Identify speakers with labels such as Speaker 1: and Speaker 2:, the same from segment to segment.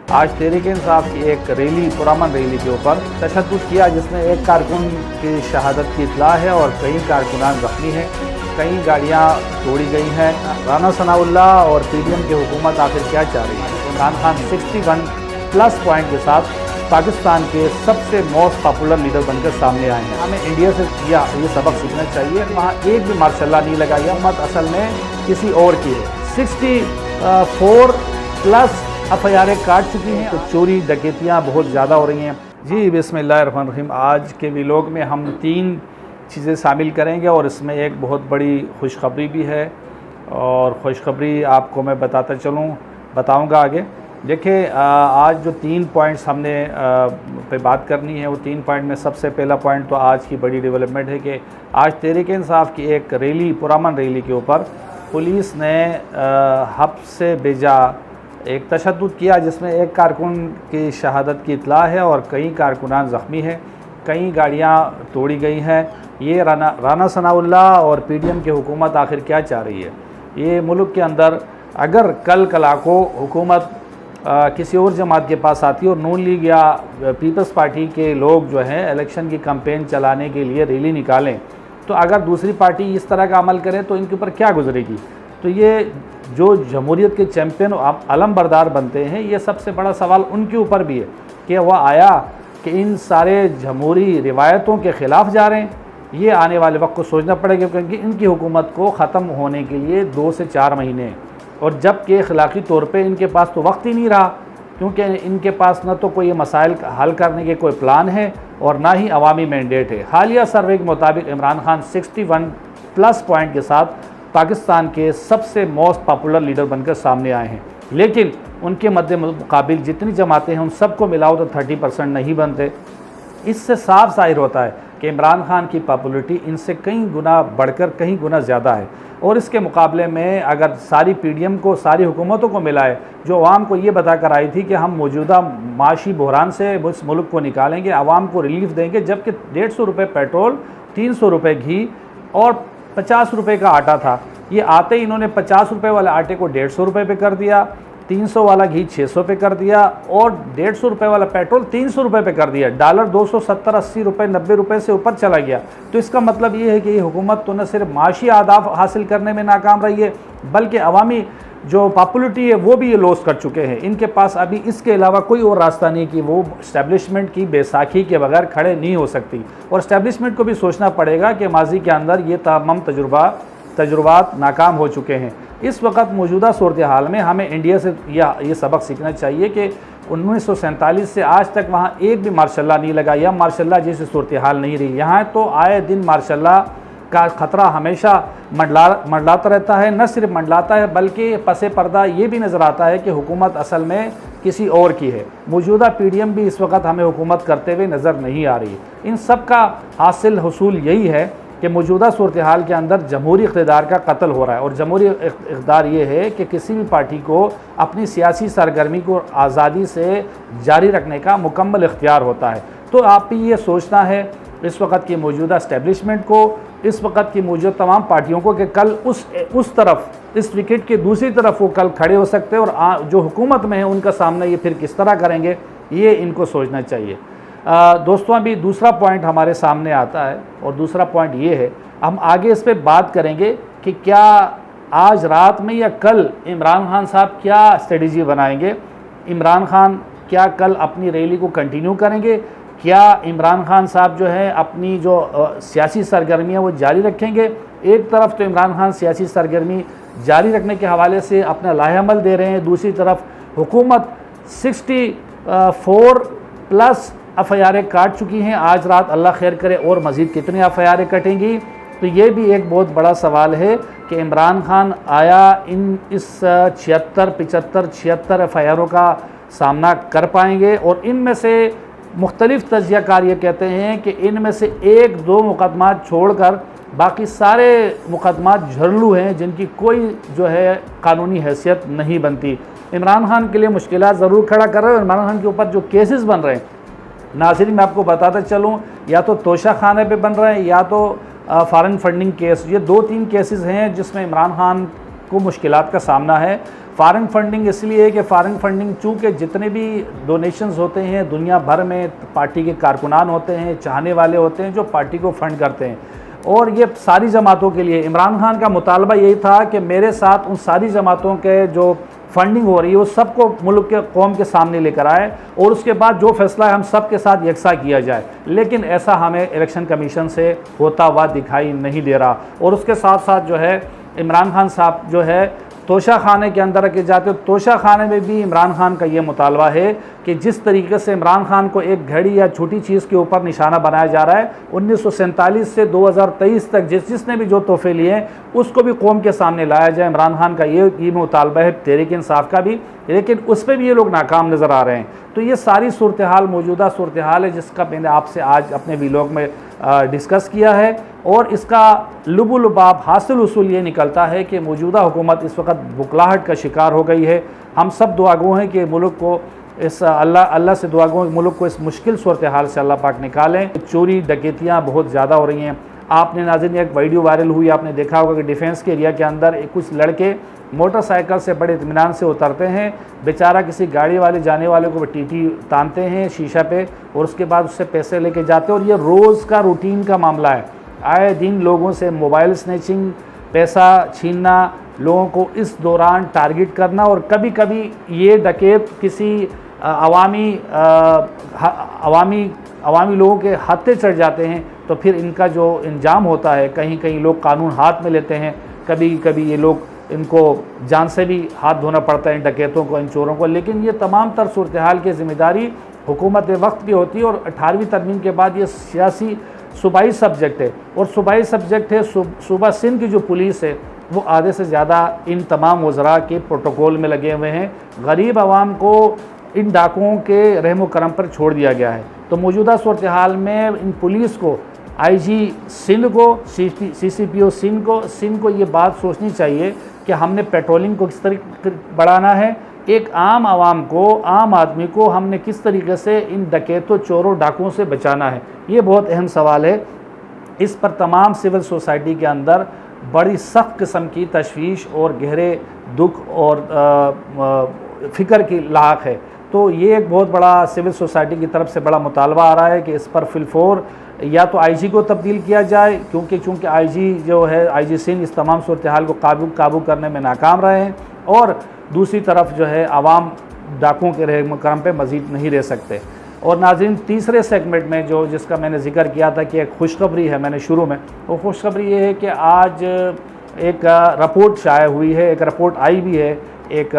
Speaker 1: आज तहरीक इंसाफ की एक रैली पुरअमन रैली के ऊपर तशद्दुद किया, जिसमें एक कारकुन की शहादत की इतला है और कई कारकुनान जख्मी हैं, कई गाड़ियां तोड़ी गई हैं। राना सनाउल्लाह और पीडीएम की हुकूमत आखिर क्या चाह रही है? इमरान खान 61+ पॉइंट के साथ पाकिस्तान के सबसे मोस्ट पॉपुलर लीडर बनकर सामने आए हैं। हमें इंडिया से ये सबक सीखना चाहिए। वहाँ एक भी मार्शल्ला नहीं लगा, यह मत असल में किसी और की है। 64+ FIR काट चुकी हैं। तो चोरी डकैतियाँ बहुत ज़्यादा हो रही हैं। जी बिस्मिल्लाहिर्रहमानिर्रहीम। आज के व्लॉग में हम 3 चीज़ें शामिल करेंगे और इसमें एक बहुत बड़ी खुशखबरी भी है, और खुशखबरी आपको मैं बताऊंगा आगे। देखिए, आज जो 3 पॉइंट्स हमने पे बात करनी है, वो 3 पॉइंट में सबसे पहला पॉइंट तो आज की बड़ी डेवलपमेंट है कि आज तहरीक इंसाफ की एक रैली पुरअमन रैली के ऊपर पुलिस ने हद से बेजा एक तशद्दुद किया, जिसमें एक कारकुन की शहादत की इतला है और कई कारकुनान ज़ख्मी हैं, कई गाड़ियां तोड़ी गई हैं। ये राना सनाउल्लाह और पीडीएम की हुकूमत आखिर क्या चाह रही है? ये मुल्क के अंदर अगर कल को हुकूमत किसी और जमात के पास आती है और नून लीग या पीपल्स पार्टी के लोग जो हैं इलेक्शन की कैंपेन चलाने के लिए रैली निकालें, तो अगर दूसरी पार्टी इस तरह का अमल करे तो इनके ऊपर क्या गुजरेगी? तो ये जो जमहूरियत के चैम्पियन अलम बरदार बनते हैं, ये सबसे बड़ा सवाल उनके ऊपर भी है कि वह आया कि इन सारे जमहूरी रिवायतों के ख़िलाफ़ जा रहे हैं। ये आने वाले वक्त को सोचना पड़ेगा, क्योंकि इनकी हुकूमत को ख़त्म होने के लिए 2 से 4 महीने, और जबकि अखलाक़ी तौर पे इनके पास तो वक्त ही नहीं रहा, क्योंकि इनके पास न तो कोई मसाइल हल करने के कोई प्लान है और ना ही अवामी मैंडेट है। हालिया सर्वे के मुताबिक इमरान खान 61+ पॉइंट के साथ पाकिस्तान के सबसे मोस्ट पॉपुलर लीडर बनकर सामने आए हैं, लेकिन उनके मद्दे मुकाबिल जितनी जमातें हैं उन सबको मिलाओ तो 30% नहीं बनते। इससे साफ ज़ाहिर होता है कि इमरान खान की पॉपुलरिटी इनसे कई गुना बढ़कर कई गुना ज़्यादा है, और इसके मुकाबले में अगर सारी पीडीएम को, सारी हुकूमतों को मिलाए, जो आवाम को ये बता कर आई थी कि हम मौजूदा माशी बहरान से इस मुल्क को निकालेंगे, आवाम को रिलीफ देंगे, जबकि 150 रुपये पेट्रोल, 300 रुपये घी और 50 रुपये का आटा था। ये आते ही इन्होंने 50 रुपये वाले आटे को 150 रुपये पे कर दिया, 300 वाला घी 600 पे कर दिया, और 150 रुपये वाला पेट्रोल 300 रुपये पे कर दिया। डॉलर 270, 80 रुपये, 90 रुपये से ऊपर चला गया। तो इसका मतलब ये है कि ये हुकूमत तो न सिर्फ माशी आदाफ हासिल करने में नाकाम रही है, बल्कि अवामी जो पॉपुलरिटी है वो भी ये लॉस कर चुके हैं। इनके पास अभी इसके अलावा कोई और रास्ता नहीं कि वो इस्टेब्लिशमेंट की बैसाखी के बगैर खड़े नहीं हो सकती, और इस्टेब्लिशमेंट को भी सोचना पड़ेगा कि माजी के अंदर ये तमाम तजुर्बात नाकाम हो चुके हैं। इस वक्त मौजूदा सूरत हाल में हमें इंडिया से ये सबक सीखना चाहिए कि 1947 से आज तक वहाँ एक भी मार्शल्ला नहीं लगा, या मार्शल्ला जैसी सूरत हाल नहीं रही। यहाँ तो आए दिन मार्शल्ला का ख़तरा हमेशा मंडलाता रहता है। न सिर्फ मंडलाता है, बल्कि पसे पर्दा ये भी नज़र आता है कि हुकूमत असल में किसी और की है। मौजूदा पीडीएम भी इस वक्त हमें हुकूमत करते हुए नज़र नहीं आ रही। इन सब का हासिल हसूल यही है कि मौजूदा सूरत हाल के अंदर जमहूरी इक़्तिदार का कत्ल हो रहा है, और जमहूरी इक़्तिदार ये है कि किसी भी पार्टी को अपनी सियासी सरगर्मी को आज़ादी से जारी रखने का मुकम्मल इख्तियार होता है। तो आप भी ये सोचना है इस वक्त की मौजूदा इस्टेब्लिशमेंट को, इस वक्त की मौजूद तमाम पार्टियों को, कि कल उस तरफ, इस विकेट के दूसरी तरफ वो कल खड़े हो सकते हैं, और जो हुकूमत में है उनका सामना ये फिर किस तरह करेंगे, ये इनको सोचना चाहिए। दोस्तों, अभी दूसरा पॉइंट हमारे सामने आता है, और दूसरा पॉइंट ये है, हम आगे इस पर बात करेंगे कि क्या आज रात में या कल इमरान खान साहब क्या स्ट्रेटजी बनाएंगे। इमरान खान क्या कल अपनी रैली को कंटिन्यू करेंगे? क्या इमरान खान साहब जो है अपनी जो सियासी सरगर्मियाँ वो जारी रखेंगे? एक तरफ तो इमरान खान सियासी सरगर्मी जारी रखने के हवाले से अपना लाहेअमल दे रहे हैं, दूसरी तरफ हुकूमत 64+ FIR काट चुकी हैं। आज रात अल्लाह खैर करे और मज़ीद कितने FIR कटेंगी? तो ये भी एक बहुत बड़ा सवाल है कि इमरान खान आया इस 75 FIR का सामना कर पाएंगे, और इनमें से मुख्तलिफ तज्ज़ियाकार ये कहते हैं कि इनमें से 1-2 मुकदमात छोड़कर बाकी सारे मुकदमात झरलू हैं, जिनकी कोई जो है कानूनी हैसियत नहीं बनती। इमरान खान के लिए मुश्किलात ज़रूर खड़ा कर रहे हैं। इमरान खान के ऊपर जो केसेस बन रहे हैं, नाज़रीन मैं आपको बताता चलूँ, या तो तोशा खाने पे बन रहे हैं, या तो फ़ॉरेन फंडिंग केस। ये 2-3 केसेस हैं जिसमें इमरान खान को मुश्किलात का सामना है। फ़ॉरेन फंडिंग इसलिए है कि फ़ॉरेन फंडिंग चूँकि जितने भी डोनेशंस होते हैं दुनिया भर में, पार्टी के कारकुनान होते हैं, चाहने वाले होते हैं जो पार्टी को फ़ंड करते हैं, और ये सारी जमातों के लिए इमरान खान का मुतालबा यही था कि मेरे साथ उन सारी जमातों के जो फंडिंग हो रही है वो सबको मुल्क के कौम के सामने लेकर आए और उसके बाद जो फैसला है हम सब के साथ यकसा किया जाए। लेकिन ऐसा हमें इलेक्शन कमीशन से होता हुआ दिखाई नहीं दे रहा। और उसके साथ साथ जो है इमरान खान साहब जो है तोशा खाने के अंदर रखे जाते हो। तोशा खाने में भी इमरान खान का ये मुतालबा है कि जिस तरीके से इमरान खान को एक घड़ी या छोटी चीज़ के ऊपर निशाना बनाया जा रहा है, 1947 से 2023 तक जिसने भी जो तोहफे लिए हैं उसको भी कौम के सामने लाया जाए। इमरान खान का ये मुतालबा है, तहरीक इंसाफ का भी, लेकिन उस पर भी ये लोग नाकाम नज़र आ रहे हैं। तो ये सारी सूरत हाल मौजूदा सूरत हाल है जिसका मैंने आपसे आज अपने व्लॉग में डिस्कस किया है। और इसका लुबुलुबाब हासिल उसूल ये निकलता है कि मौजूदा हुकूमत इस वक्त बुखलाहट का शिकार हो गई है। हम सब दुआगो हैं कि मुल्क को इस अल्लाह से दुआगो मुल्क को इस मुश्किल सूरत हाल से अल्लाह पाक निकालें। चोरी डकैतियाँ बहुत ज़्यादा हो रही हैं। आपने नाज़रीन एक वीडियो वायरल हुई, आपने देखा होगा कि डिफेंस के एरिया के अंदर कुछ लड़के मोटरसाइकिल से बड़े इत्मीनान से उतरते हैं, बेचारा किसी गाड़ी वाले जाने वाले को टीटी तानते हैं शीशा पे और उसके बाद उससे पैसे लेके जाते हैं। और ये रोज़ का रूटीन का मामला है। आए दिन लोगों से मोबाइल स्नैचिंग, पैसा छीनना, लोगों को इस दौरान टारगेट करना, और कभी कभी ये डकैत किसी अवामी लोगों के हाथे चढ़ जाते हैं तो फिर इनका जो इंजाम होता है, कहीं कहीं लोग कानून हाथ में लेते हैं, कभी कभी ये लोग इनको जान से भी हाथ धोना पड़ता है इन डकैतों को, इन चोरों को। लेकिन ये तमाम तर सूरत हाल की ज़िम्मेदारी हुकूमत वक्त की होती है। और 18वीं तरमीम के बाद ये सियासी सूबाई सब्जेक्ट है, और सूबाई सब्जेक्ट है। सूबा सिंध की जो पुलिस है वो आधे से ज़्यादा इन तमाम वज़रा के प्रोटोकॉल में लगे हुए हैं। गरीब आवाम को इन डाकुओं के रहम करम पर छोड़ दिया गया है। तो मौजूदा सूरत हाल में इन पुलिस को, IG सिंध को, CCPO सिंध को ये बात सोचनी चाहिए कि हमने पेट्रोलिंग को किस तरीके बढ़ाना है, एक आम आवाम को, आम आदमी को हमने किस तरीके से इन डकैतों, चोरों, डाकुओं से बचाना है। ये बहुत अहम सवाल है। इस पर तमाम सिविल सोसाइटी के अंदर बड़ी सख्त किस्म की तशवीश और गहरे दुख और फ़िक्र की लाक है। तो ये एक बहुत बड़ा सिविल सोसाइटी की तरफ से बड़ा मुतालबा आ रहा है कि इस पर फिलफोर या तो IG को तब्दील किया जाए, क्योंकि IG जो है, IG सिंध इस तमाम सूरत हाल को काबू करने में नाकाम रहे हैं, और दूसरी तरफ जो है आवाम डाकुओं के रहम करम पे मज़ीद नहीं रह सकते। और नाज़रीन, तीसरे सेगमेंट में जिसका मैंने जिक्र किया था कि एक खुशखबरी है मैंने शुरू में, वो खुशखबरी ये है कि आज एक रिपोर्ट शाया हुई है, एक रिपोर्ट आई भी है एक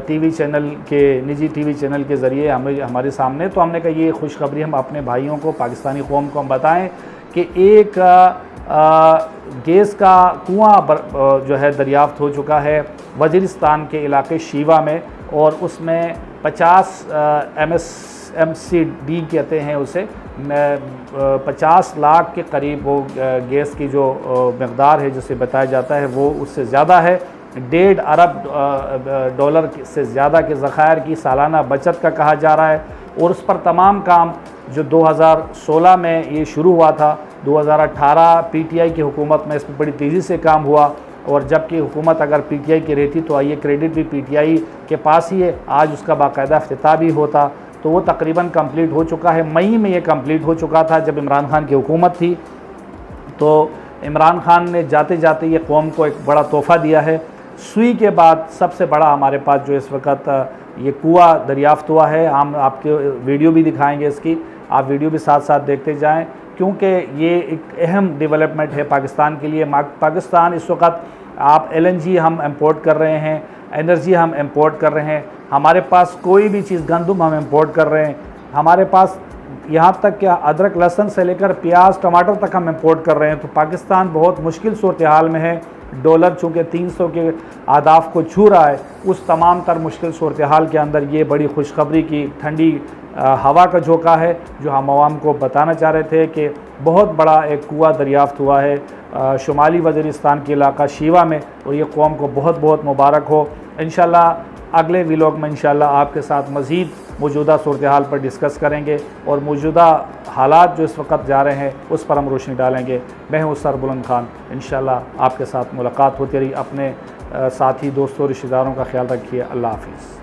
Speaker 1: TV चैनल के, निजी TV चैनल के ज़रिए हमारे सामने। तो हमने कहा ये खुशखबरी हम अपने भाइयों को, पाकिस्तानी कौम को हम बताएं कि एक गैस का कुआं जो है दरियाफ़्त हो चुका है वज़ीरिस्तान के इलाके शीवा में, और उसमें 50 MSMCD कहते हैं उसे, 50 लाख के करीब वो गैस की जो मकदार है जिसे बताया जाता है वो उससे ज़्यादा है। 1.5 अरब डॉलर से ज़्यादा के ज़खायर की सालाना बचत का कहा जा रहा है। और उस पर तमाम काम जो 2016 में ये शुरू हुआ था, 2018 PTI की हुकूमत में इस पर बड़ी तेज़ी से काम हुआ, और जबकि हुकूमत अगर PTI की रहती तो ये क्रेडिट भी PTI के पास ही है, आज उसका बाकायदा इफ्तिताह भी होता। तो वो तकरीबन कंप्लीट हो चुका है, मई में ये कंप्लीट हो चुका था जब इमरान खान की हुकूमत थी। तो इमरान खान ने जाते जाते ये कौम को एक बड़ा तोहफ़ा दिया है। सुई के बाद सबसे बड़ा हमारे पास जो इस वक्त ये कुआं दरियाफ़्त हुआ है, हम आपके वीडियो भी दिखाएंगे इसकी, आप वीडियो भी साथ साथ देखते जाएं, क्योंकि ये एक अहम डेवलपमेंट है पाकिस्तान के लिए। पाकिस्तान इस वक्त आप LNG हम इंपोर्ट कर रहे हैं, एनर्जी हम इंपोर्ट कर रहे हैं, हमारे पास कोई भी चीज़, गंदम हम इंपोर्ट कर रहे हैं, हमारे पास यहाँ तक क्या अदरक लहसुन से लेकर प्याज टमाटर तक हम इंपोर्ट कर रहे हैं। तो पाकिस्तान बहुत मुश्किल सूरत हाल में है। डॉलर चूँकि 300 के आदाफ को छू रहा है, उस तमाम तर मुश्किल सूरत हाल के अंदर ये बड़ी खुशखबरी की ठंडी हवा का झोंका है जो हम आवाम को बताना चाह रहे थे कि बहुत बड़ा एक कुआं दरियाफ़्त हुआ है शुमाली वज़ीरिस्तान के इलाका शीवा में, और ये कौम को बहुत बहुत मुबारक हो। इंशाल्लाह अगले व्लॉग में इंशाल्लाह आपके साथ मज़ीद मौजूदा सूरत हाल पर डिस्कस करेंगे और मौजूदा हालात जो इस वक्त जा रहे हैं उस पर हम रोशनी डालेंगे। मैं हूँ सर बुलंद खान, इंशाल्लाह आपके साथ मुलाकात होती रही। अपने साथ ही दोस्तों रिश्तेदारों का ख्याल रखिए। अल्लाह हाफ़िज़।